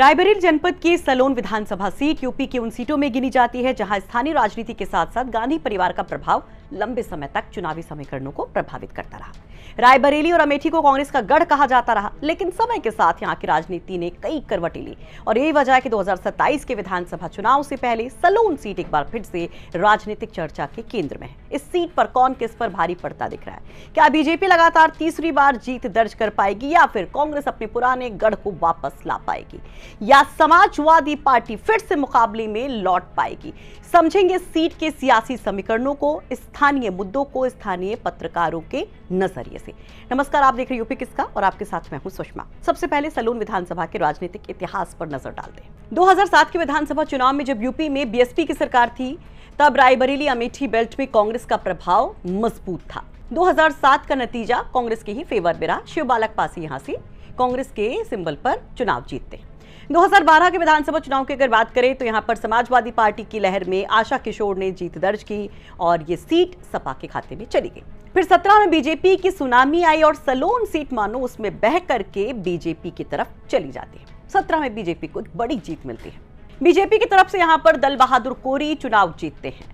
रायबरेली जनपद की सलोन विधानसभा seat UP की उन सीटों में गिनी जाती है जहां स्थानीय राजनीति के साथ साथ गांधी परिवार का प्रभाव लंबे समय तक चुनावी समीकरणों को प्रभावित करता रहा। रायबरेली और अमेठी को कांग्रेस का गढ़ कहा जाता रहा, लेकिन समय के साथ यहां की राजनीति ने कई करवटें ली और यही वजह है कि 2027 के विधानसभा चुनाव से पहले सलोन सीट एक बार फिर से राजनीतिक चर्चा के केंद्र में है। इस सीट पर कौन किस पर भारी पड़ता दिख रहा है? क्या बीजेपी लगातार तीसरी बार जीत दर्ज कर पाएगी या फिर कांग्रेस अपने पुराने गढ़ को वापस ला पाएगी या समाजवादी पार्टी फिर से मुकाबले में लौट पाएगी? समझेंगे सीट के सियासी समीकरणों को, स्थानीय मुद्दों को स्थानीय पत्रकारों के नजरिए से। नमस्कार, आप देख रहे यूपी किसका और आपके साथ मैं हूं सुषमा। सबसे पहले सलोन विधानसभा के राजनीतिक इतिहास पर नजर डालते हैं। 2007 के विधानसभा चुनाव में जब यूपी में बीएसपी की सरकार थी, तब रायबरेली अमेठी बेल्ट में कांग्रेस का प्रभाव मजबूत था। 2007 का नतीजा कांग्रेस के ही फेवर में रहा। शिव बालक पासी यहां से कांग्रेस के सिंबल पर चुनाव जीतते हैं। 2012 के विधानसभा चुनाव की अगर बात करें तो यहां पर समाजवादी पार्टी की लहर में आशा किशोर ने जीत दर्ज की और ये सीट सपा के खाते में चली गई। फिर 17 में बीजेपी की सुनामी आई और सलोन सीट मानो उसमें बह करके बीजेपी की तरफ चली जाती है। 17 में बीजेपी को एक बड़ी जीत मिलती है। बीजेपी की तरफ से यहां पर दल बहादुर कोरी चुनाव जीतते हैं।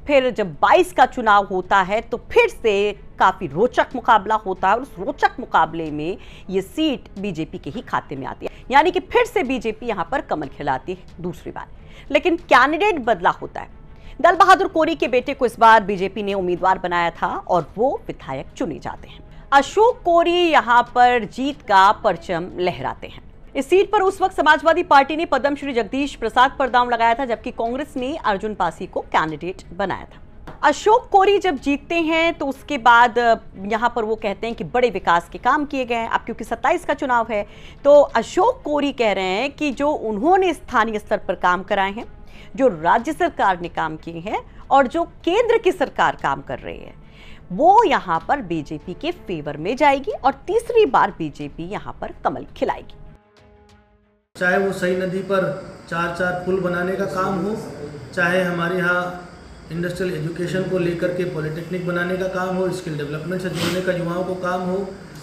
फिर जब 22 का चुनाव होता है तो फिर से काफी रोचक मुकाबला होता है और उस रोचक मुकाबले में ये सीट बीजेपी के ही खाते में आती है, यानी कि फिर से बीजेपी यहां पर कमल खिलाती है दूसरी बार। लेकिन कैंडिडेट बदला होता है। दल बहादुर कोरी के बेटे को इस बार बीजेपी ने उम्मीदवार बनाया था और वो विधायक चुने जाते हैं। अशोक कोरी यहां पर जीत का परचम लहराते हैं। इस सीट पर उस वक्त समाजवादी पार्टी ने पद्मश्री जगदीश प्रसाद पर दांव लगाया था, जबकि कांग्रेस ने अर्जुन पासी को कैंडिडेट बनाया था। अशोक कोरी जब जीतते हैं तो उसके बाद यहां पर वो कहते हैं कि बड़े विकास के काम किए गए हैं। अब क्योंकि 27 का चुनाव है तो अशोक कोरी कह रहे हैं कि जो उन्होंने स्थानीय स्तर पर काम कराए हैं, जो राज्य सरकार ने काम किए हैं और जो केंद्र की सरकार काम कर रही है, वो यहां पर बीजेपी के फेवर में जाएगी और तीसरी बार बीजेपी यहां पर कमल खिलाएगी। चाहे वो सई नदी पर 4-4 पुल बनाने का काम हो, चाहे हमारे यहाँ इंडस्ट्रियल एजुकेशन को लेकर के पॉलिटेक्निक बनाने का काम हो, स्किल डेवलपमेंट से जोड़ने का युवाओं को काम हो,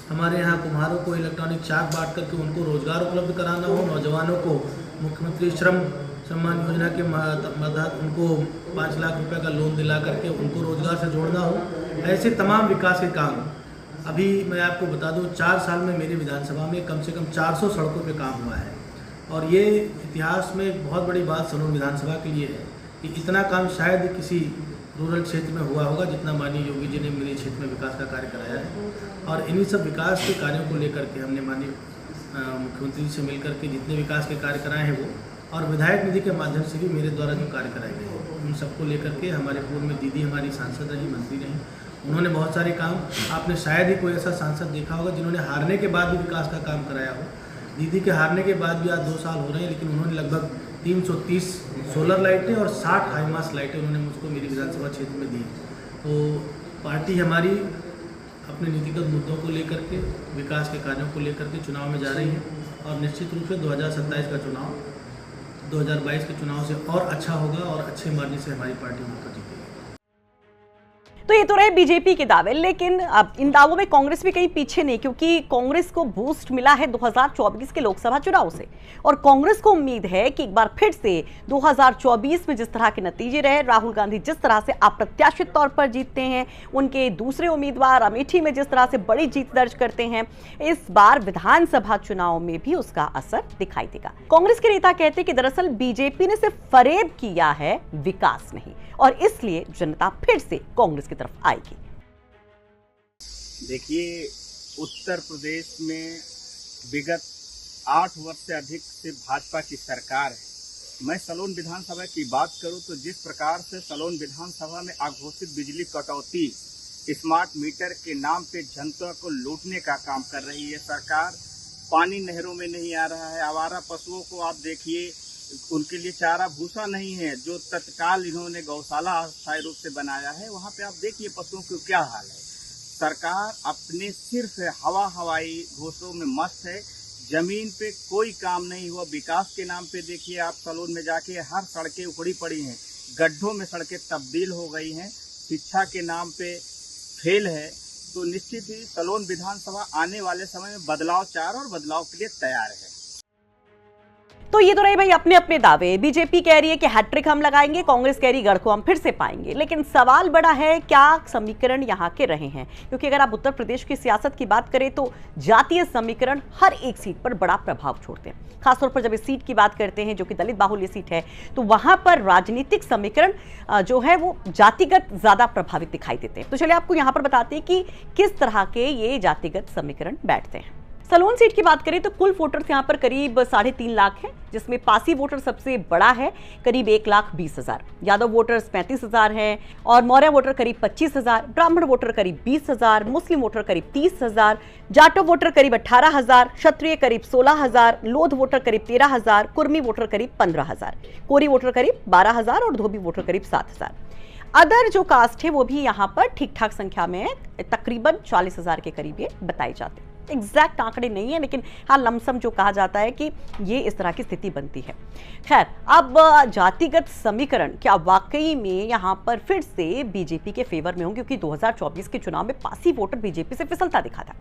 हमारे यहाँ कुम्हारों को इलेक्ट्रॉनिक चाक बांट करके उनको रोजगार उपलब्ध कराना हो, नौजवानों को मुख्यमंत्री श्रम सम्मान योजना के तहत उनको 5 लाख रुपए का लोन दिला करके उनको रोजगार से जोड़ना हो, ऐसे तमाम विकास के काम। अभी मैं आपको बता दूँ, 4 साल में मेरी विधानसभा में कम से कम 400 सड़कों पर काम हुआ है और ये इतिहास में एक बहुत बड़ी बात सलोन विधानसभा के लिए है कि इतना काम शायद किसी रूरल क्षेत्र में हुआ होगा जितना माननीय योगी जी ने मेरे क्षेत्र में विकास का कार्य कराया है। और इन्हीं सब विकास के कार्यों को लेकर के हमने माननीय मुख्यमंत्री जी से मिलकर के जितने विकास के कार्य कराए हैं वो, और विधायक निधि के माध्यम से भी मेरे द्वारा जो कार्य कराए गए हैं उन सबको लेकर के हमारे पूर्व में दीदी हमारी सांसद रही, मंत्री रही, उन्होंने बहुत सारे काम, आपने शायद ही कोई ऐसा सांसद देखा होगा जिन्होंने हारने के बाद भी विकास का काम कराया हो। दीदी के हारने के बाद भी आज 2 साल हो रहे हैं, लेकिन उन्होंने लगभग 330 सोलर लाइटें और 60 हाईमास्ट लाइटें उन्होंने मुझको मेरी विधानसभा क्षेत्र में दी। तो पार्टी हमारी अपने नीतिगत मुद्दों को लेकर के, विकास के कार्यों को लेकर के चुनाव में जा रही है और निश्चित रूप से 2027 का चुनाव 2022 के चुनाव से और अच्छा होगा और अच्छे मार्जिन से हमारी पार्टी वहाँ जीतेगी। तो ये तो रहे बीजेपी के दावे, लेकिन अब इन दावों में कांग्रेस भी कहीं पीछे नहीं, क्योंकि कांग्रेस को बूस्ट मिला है 2024 के लोकसभा चुनाव से और कांग्रेस को उम्मीद है कि एक बार फिर से 2024 में जिस तरह के नतीजे रहे, राहुल गांधी जिस तरह से अप्रत्याशित तौर पर जीतते हैं, उनके दूसरे उम्मीदवार अमेठी में जिस तरह से बड़ी जीत दर्ज करते हैं, इस बार विधानसभा चुनाव में भी उसका असर दिखाई देगा। कांग्रेस के नेता कहते हैं कि दरअसल बीजेपी ने सिर्फ फरेब किया है, विकास नहीं, और इसलिए जनता फिर से कांग्रेस की तरफ आएगी। देखिए, उत्तर प्रदेश में विगत 8 वर्ष से अधिक से भाजपा की सरकार है। मैं सलोन विधानसभा की बात करूं तो जिस प्रकार से सलोन विधानसभा में अघोषित बिजली कटौती, स्मार्ट मीटर के नाम पे जनता को लूटने का काम कर रही है सरकार। पानी नहरों में नहीं आ रहा है। आवारा पशुओं को आप देखिए, उनके लिए चारा भूसा नहीं है। जो तत्काल इन्होंने गौशाला अस्थायी रूप से बनाया है, वहाँ पे आप देखिए पशुओं का क्या हाल है। सरकार अपने सिर्फ हवाई घोषों में मस्त है। जमीन पे कोई काम नहीं हुआ। विकास के नाम पे देखिए आप सलोन में जाके, हर सड़कें उखड़ी पड़ी हैं, गड्ढों में सड़कें तब्दील हो गई हैं। शिक्षा के नाम पे फेल है। तो निश्चित ही सलोन विधानसभा आने वाले समय में बदलाव चाह और बदलाव के लिए तैयार है। तो ये तो रहे भाई अपने अपने दावे। बीजेपी कह रही है कि हैट्रिक हम लगाएंगे, कांग्रेस कह रही गढ़ को हम फिर से पाएंगे। लेकिन सवाल बड़ा है क्या समीकरण यहाँ के रहे हैं, क्योंकि अगर आप उत्तर प्रदेश की सियासत की बात करें तो जातीय समीकरण हर एक सीट पर बड़ा प्रभाव छोड़ते हैं। खासतौर पर जब इस सीट की बात करते हैं जो कि दलित बाहुल्य सीट है, तो वहां पर राजनीतिक समीकरण जो है वो जातिगत ज्यादा प्रभावित दिखाई देते हैं। तो चलिए आपको यहां पर बताते हैं कि किस तरह के ये जातिगत समीकरण बैठते हैं। सलोन सीट की बात करें तो कुल वोटर्स यहाँ पर करीब 3.5 लाख हैं, जिसमें पासी वोटर सबसे बड़ा है करीब 1,20,000, यादव वोटर्स 35,000 हैं और मौर्य वोटर करीब 25,000, ब्राह्मण वोटर करीब 20,000, मुस्लिम वोटर करीब 30,000, जाटो वोटर करीब 18,000, क्षत्रिय करीब 16,000, लोध वोटर करीब 13,000, कुर्मी वोटर करीब 15,000, कोरी वोटर करीब 12,000 और धोबी वोटर करीब 7,000। अदर जो कास्ट है वो भी यहाँ पर ठीक ठाक संख्या में है, तकरीबन 40,000 के करीब ये बताए जाते हैं। एग्जैक्ट आंकड़े नहीं है, लेकिन हाँ लमसम जो कहा जाता है कि ये इस तरह की स्थिति बनती है। खैर, अब जातिगत समीकरण क्या वाकई में यहाँ पर फिर से बीजेपी के फेवर में होंगे, क्योंकि 2024 के चुनाव में पासी वोटर बीजेपी से फिसलता दिखा था।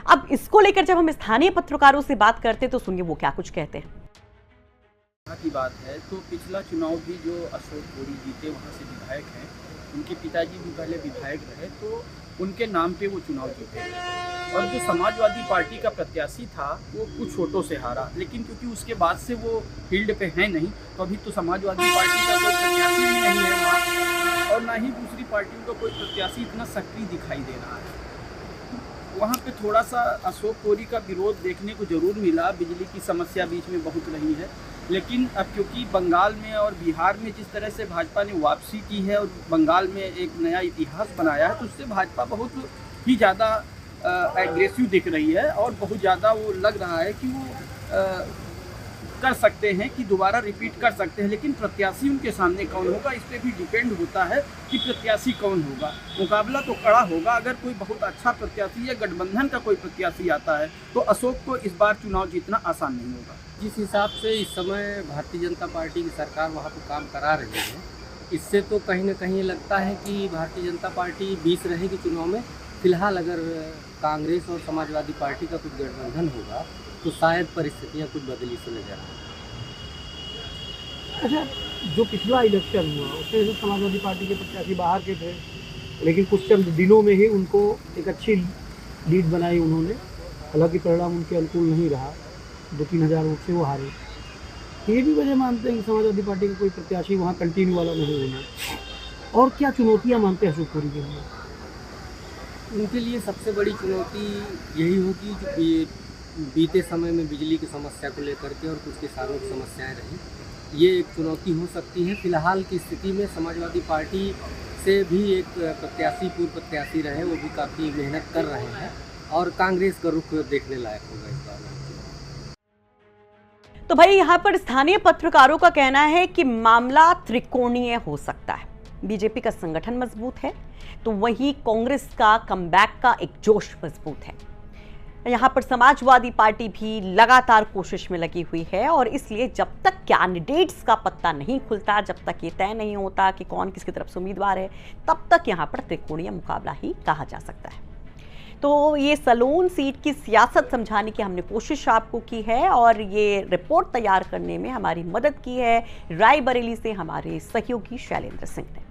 अब इसको लेकर जब हम स्थानीय पत्रकारों से बात करते तो सुनिए वो क्या कुछ कहते हैं। की बात है तो पिछला चुनाव भी जो अशोक कोरी जीते वहाँ से विधायक हैं, उनके पिताजी भी पहले विधायक रहे, तो उनके नाम पे वो चुनाव जीते और जो समाजवादी पार्टी का प्रत्याशी था वो कुछ वोटों से हारा। लेकिन क्योंकि उसके बाद से वो फील्ड पे है नहीं, तो अभी तो समाजवादी पार्टी का कोई प्रत्याशी भी नहीं है वहाँ, और ना ही दूसरी पार्टियों का कोई प्रत्याशी इतना सक्रिय दिखाई दे रहा है। वहाँ पे थोड़ा सा अशोक कोरी का विरोध देखने को जरूर मिला, बिजली की समस्या बीच में बहुत रही है। लेकिन अब क्योंकि बंगाल में और बिहार में जिस तरह से भाजपा ने वापसी की है और बंगाल में एक नया इतिहास बनाया है, तो उससे भाजपा बहुत ही ज़्यादा एग्रेसिव दिख रही है और बहुत ज़्यादा वो लग रहा है कि वो कर सकते हैं कि दोबारा रिपीट कर सकते हैं। लेकिन प्रत्याशी उनके सामने कौन होगा, इस पर भी डिपेंड होता है कि प्रत्याशी कौन होगा। मुकाबला तो कड़ा होगा। अगर कोई बहुत अच्छा प्रत्याशी या गठबंधन का कोई प्रत्याशी आता है तो अशोक को इस बार चुनाव जीतना आसान नहीं होगा। जिस हिसाब से इस समय भारतीय जनता पार्टी की सरकार वहाँ पर काम करा रही है, इससे तो कहीं ना कहीं लगता है कि भारतीय जनता पार्टी 20 रहेगी चुनाव में। फिलहाल अगर कांग्रेस और समाजवादी पार्टी का कुछ गठबंधन होगा तो शायद परिस्थितियाँ कुछ बदली से नजर आए। अच्छा, जो पिछला इलेक्शन हुआ उसमें तो समाजवादी पार्टी के प्रत्याशी बाहर के थे, लेकिन कुछ चंद दिनों में ही उनको एक अच्छी लीड बनाई उन्होंने। हालांकि परिणाम उनके अनुकूल नहीं रहा, 2-3 हज़ार वोट से वो हारे। ये भी वजह मानते हैं कि समाजवादी पार्टी का कोई प्रत्याशी वहाँ कंटिन्यू वाला नहीं होना। और क्या चुनौतियाँ मानते हैं अशोक कोरी के लिए? उनके लिए सबसे बड़ी चुनौती यही होगी कि बीते समय में बिजली की समस्या को लेकर के और कुछ किसानों की समस्याएं रही, ये एक चुनौती हो सकती है। फिलहाल की स्थिति में समाजवादी पार्टी से भी एक प्रत्याशी पूर्व प्रत्याशी रहे, वो भी काफ़ी मेहनत कर रहे हैं और कांग्रेस का रुख देखने लायक होगा इस बार। तो भाई यहाँ पर स्थानीय पत्रकारों का कहना है कि मामला त्रिकोणीय हो सकता है। बीजेपी का संगठन मजबूत है तो वहीं कांग्रेस का कमबैक का एक जोश मजबूत है। यहाँ पर समाजवादी पार्टी भी लगातार कोशिश में लगी हुई है और इसलिए जब तक कैंडिडेट्स का पत्ता नहीं खुलता, जब तक ये तय नहीं होता कि कौन किसकी तरफ से उम्मीदवार है, तब तक यहाँ पर त्रिकोणीय मुकाबला ही कहा जा सकता है। तो ये सलोन सीट की सियासत समझाने की हमने कोशिश आपको की है और ये रिपोर्ट तैयार करने में हमारी मदद की है रायबरेली से हमारे सहयोगी शैलेंद्र सिंह ने।